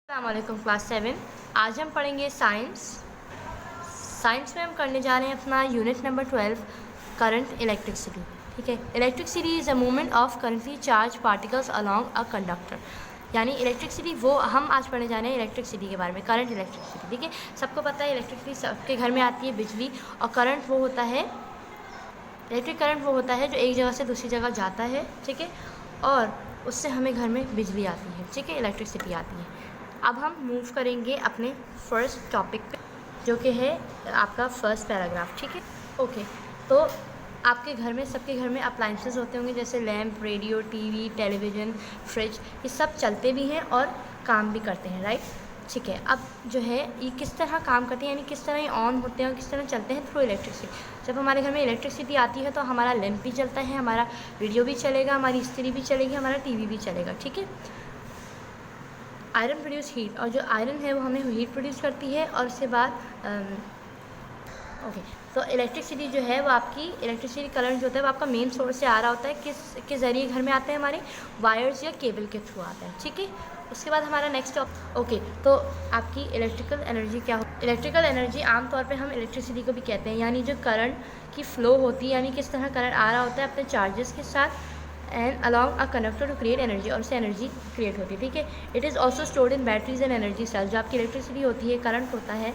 अस्सलामुअलैकुम क्लास 7। आज हम पढ़ेंगे साइंस में हम करने जा रहे हैं अपना यूनिट नंबर 12 करंट इलेक्ट्रिसिटी। ठीक है, electricity is a movement of currently charge particles along a conductor. यानी इलेक्ट्रिसिटी वो हम आज पढ़ने जा रहे हैं इलेक्ट्रिसिटी के बारे में, करंट इलेक्ट्रिसिटी। ठीक है, सबको पता है इलेक्ट्रिसिटी सबके घर में आती है, बिजली। और करंट वो होता है, इलेक्ट्रिक करंट वो होता है जो एक जगह से दूसरी जगह जाता है। ठीक है, और उससे हमें घर में बिजली आती है। ठीक है, इलेक्ट्रिसिटी आती है। अब हम मूव करेंगे अपने फर्स्ट टॉपिक पे, जो कि है आपका फर्स्ट पैराग्राफ। ठीक है, ओके। तो आपके घर में, सबके घर में अप्लाइंसेस होते होंगे, जैसे lamp, radio, TV, television, fridge. ये सब चलते भी हैं और काम भी करते हैं, राइट। ठीक है, अब जो है ये किस तरह काम करते हैं, यानी किस तरह ये ऑन होते हैं और किस तरह चलते हैं, थ्रू इलेक्ट्रिसिटी। जब हमारे घर में इलेक्ट्रिसिटी आती है तो हमारा लैंप भी चलता है, हमारा रेडियो भी चलेगा, हमारी इस्त्री भी चलेगी, हमारा टीवी भी चलेगा। ठीक है, आयरन प्रोड्यूस हीट, और जो आयरन है वो हमें हीट प्रोड्यूस करती है। और उसके बाद ओके, तो इलेक्ट्रिसिटी जो है वो आपकी इलेक्ट्रिसिटी करंट जो होता है वो आपका मेन सोर्स से आ रहा होता है। किस ज़रिए घर में आते हैं, हमारे वायर्स या केबल के थ्रू आता है। ठीक है, उसके बाद हमारा नेक्स्ट ओके, तो आपकी इलेक्ट्रिकल एनर्जी क्या हो। इलेक्ट्रिकल एनर्जी आमतौर पे हम इलेक्ट्रिसिटी को भी कहते हैं, यानी जो करंट की फ़्लो होती है, यानी किस तरह करंट आ रहा होता है अपने चार्जेस के साथ and along a conductor to create energy, और उससे एनर्जी क्रिएट होती है। ठीक है, it is also stored in batteries and energy cells. जो आपकी इलेक्ट्रिसिटी होती है, करंट होता है,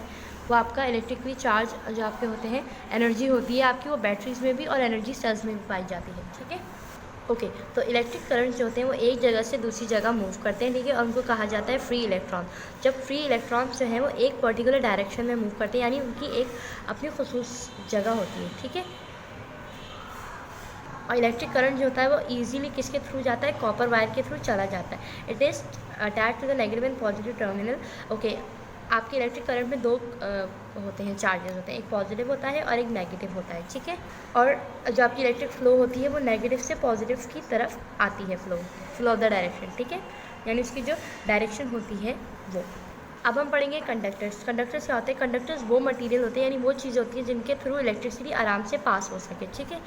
वो आपका इलेक्ट्रिकली चार्ज जो आपके होते हैं, एनर्जी होती है आपकी, वो बैटरीज में भी और एनर्जी सेल्स में भी पाई जाती है। ठीक है, ओके। तो इलेक्ट्रिक करंट जो होते हैं वो एक जगह से दूसरी जगह मूव करते हैं। ठीक है, और उनको कहा जाता है फ्री इलेक्ट्रॉन। जब फ्री इलेक्ट्रॉन्स जो हैं वो एक पर्टिकुलर डायरेक्शन में मूव करते हैं, यानी उनकी एक अपनी खुसूस जगह होती है। ठीक है, और इलेक्ट्रिक करंट जो होता है वो इजीली किसके थ्रू जाता है, कॉपर वायर के थ्रू चला जाता है। It is attach to the negative and positive terminal. Okay, आपके इलेक्ट्रिक करंट में दो होते हैं, चार्जेस होते हैं, एक पॉजिटिव होता है और एक नेगेटिव होता है। ठीक है, और जो आपकी इलेक्ट्रिक फ्लो होती है वो नेगेटिव से पॉजिटिव की तरफ आती है, फ्लो ऑफ द डायरेक्शन। ठीक है, यानी उसकी जो डायरेक्शन होती है वो। अब हम पढ़ेंगे कंडक्टर्स। कंडक्टर्स क्या होते हैं, कंडक्टर्स वो मटेरियल होते हैं, यानी वो चीज़ होती है जिनके थ्रू इलेक्ट्रिसिटी आराम से पास हो सके। ठीक है,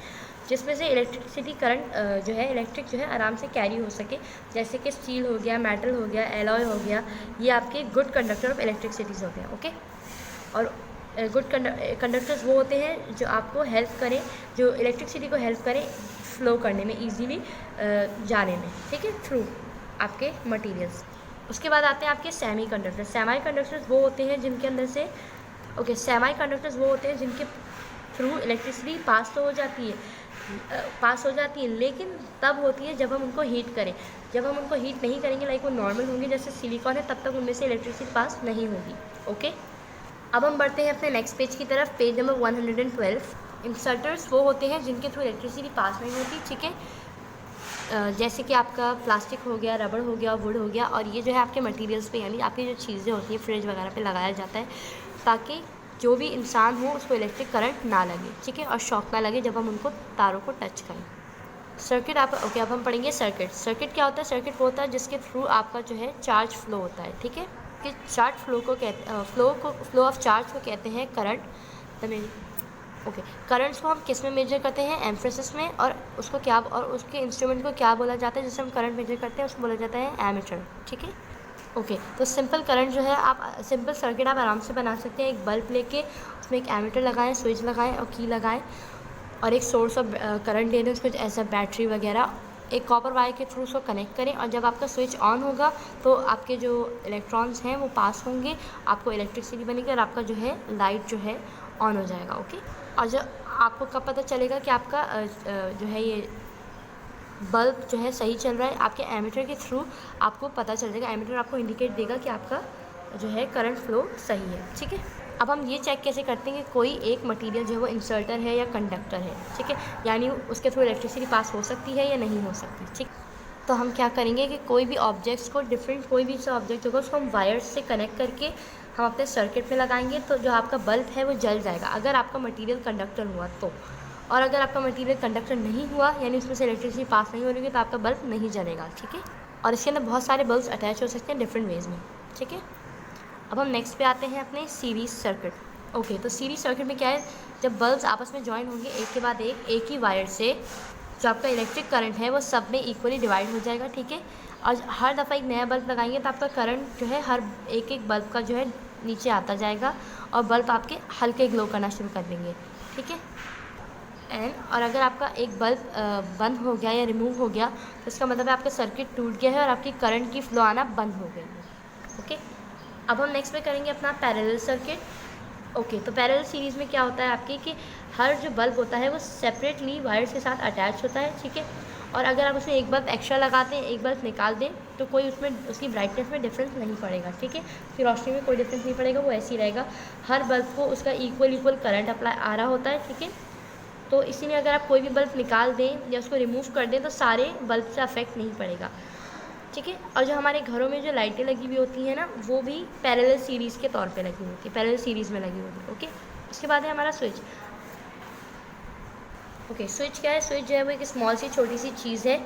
जिसमें से इलेक्ट्रिसिटी करंट जो है, इलेक्ट्रिक जो है आराम से कैरी हो सके, जैसे कि स्टील हो गया, मेटल हो गया, एलॉय हो गया। ये आपके गुड कंडक्टर ऑफ इलेक्ट्रिसिटीज़ होते हैं। ओके, और गुड कंडक्टर्स वो होते हैं जो आपको हेल्प करें, जो इलेक्ट्रिसिटी को हेल्प करें फ्लो करने में, ईजीली जाने में। ठीक है, थ्रू आपके मटीरियल्स। उसके बाद आते हैं आपके सेमी कंडक्टर्स। सेमी कंडक्टर्स वो होते हैं जिनके अंदर से सेमी कंडक्टर्स वो होते हैं जिनके थ्रू इलेक्ट्रिसिटी पास तो हो जाती है, लेकिन तब होती है जब हम उनको हीट करें। जब हम उनको हीट नहीं करेंगे, लाइक वो नॉर्मल होंगे जैसे सिलिकॉन है, तब तक उनमें से इलेक्ट्रिसिटी पास नहीं होगी। ओके, अब हम बढ़ते हैं अपने नेक्स्ट पेज की तरफ, पेज नंबर 112। इंसर्टर्स वो होते हैं जिनके थ्रू इलेक्ट्रिसिटी पास नहीं होती। ठीक है, जैसे कि आपका प्लास्टिक हो गया, रबड़ हो गया, वुड हो गया, और ये जो है आपके मटेरियल्स पे, यानी आपकी जो चीज़ें होती हैं फ्रिज वगैरह पे लगाया जाता है, ताकि जो भी इंसान हो उसको इलेक्ट्रिक करंट ना लगे। ठीक है, और शॉक ना लगे जब हम उनको तारों को टच करें। सर्किट ओके, अब हम पढ़ेंगे सर्किट। सर्किट क्या होता है, सर्किट वो होता है जिसके थ्रू आपका जो है चार्ज फ्लो होता है। ठीक है, कि charge flow flow of charge को कहते हैं करंट। ओके, करंट्स को हम किस में मेजर करते हैं, एम्फेसिस में, और उसको क्या, और उसके इंस्ट्रूमेंट को क्या बोला जाता है जिससे हम करंट मेजर करते हैं, उसको बोला जाता है एमीटर। ठीक है, ओके। तो सिंपल करंट जो है, आप सिंपल सर्किट आप आराम से बना सकते हैं। एक बल्ब लेके उसमें एक एमीटर लगाएं, स्विच लगाएं और की लगाएं, और एक सोर्स ऑफ करंट दे दें उसको, ऐसा बैटरी वगैरह। एक कॉपर वायर के थ्रू उसको कनेक्ट करें, और जब आपका स्विच ऑन होगा तो आपके जो इलेक्ट्रॉन्स हैं वो पास होंगे, आपको इलेक्ट्रिसिटी बनेगी, और आपका जो है लाइट जो है ऑन हो जाएगा। ओके, और जब आपको कब पता चलेगा कि आपका जो है ये बल्ब जो है सही चल रहा है, आपके एमीटर के थ्रू आपको पता चल जाएगा। एमीटर आपको इंडिकेट देगा कि आपका जो है करंट फ्लो सही है। ठीक है, अब हम ये चेक कैसे करते हैं कि कोई एक मटेरियल जो है वो इंसर्टर है या कंडक्टर है। ठीक है, यानी उसके थ्रू इलेक्ट्रिसिटी पास हो सकती है या नहीं हो सकती। ठीक, तो हम क्या करेंगे कि कोई भी ऑब्जेक्ट्स को, डिफरेंट कोई भी सा ऑब्जेक्ट होगा उसको हम वायर्स से कनेक्ट करके हम अपने सर्किट में लगाएंगे, तो जो आपका बल्ब है वो जल जाएगा, अगर आपका मटेरियल कंडक्टर हुआ तो। और अगर आपका मटेरियल कंडक्टर नहीं हुआ, यानी उसमें से इलेक्ट्रिसिटी पास नहीं हो रही है, तो आपका बल्ब नहीं जलेगा। ठीक है, और इसके अंदर बहुत सारे बल्ब्स अटैच हो सकते हैं डिफरेंट वेज में। ठीक है, अब हम नेक्स्ट पे आते हैं अपने सीरीज सर्किट। ओके, तो सीरीज सर्किट में क्या है, जब बल्ब्स आपस में ज्वाइन होंगे एक के बाद एक ही वायर से, जो आपका इलेक्ट्रिक करंट है वो सब में इक्वली डिवाइड हो जाएगा। ठीक है, और हर दफ़ा एक नया बल्ब लगाएंगे तो आपका करंट जो है हर एक एक बल्ब का जो है नीचे आता जाएगा और बल्ब आपके हल्के ग्लो करना शुरू कर देंगे, ठीक है। और अगर आपका एक बल्ब बंद हो गया या रिमूव हो गया तो इसका मतलब है आपका सर्किट टूट गया है और आपकी करंट की फ्लो आना बंद हो गई है, ओके। अब हम नेक्स्ट में करेंगे अपना पैरेलल सर्किट। ओके, तो पैरेलल सीरीज़ में क्या होता है आपकी कि हर जो बल्ब होता है वो सेपरेटली वायर्स के साथ अटैच होता है, ठीक है। और अगर आप उसमें एक बल्ब एक्स्ट्रा लगाते हैं, एक बल्ब निकाल दें, तो कोई उसमें उसकी ब्राइटनेस में डिफरेंस नहीं पड़ेगा, ठीक है। उसकी रोशनी में कोई डिफरेंस नहीं पड़ेगा, वो ऐसे ही रहेगा। हर बल्ब को उसका इक्वल करंट अप्लाई आ रहा होता है, ठीक है। तो इसीलिए अगर आप कोई भी बल्ब निकाल दें या उसको रिमूव कर दें तो सारे बल्ब से अफेक्ट नहीं पड़ेगा, ठीक है। और जो हमारे घरों में जो लाइटें लगी हुई होती हैं ना, वो भी पैरेलल सीरीज़ के तौर पे लगी होती है, पैरेलल सीरीज़ में लगी होती है, ओके। उसके बाद है हमारा स्विच। ओके, स्विच क्या है? स्विच जो है वो एक स्मॉल सी छोटी सी चीज़ है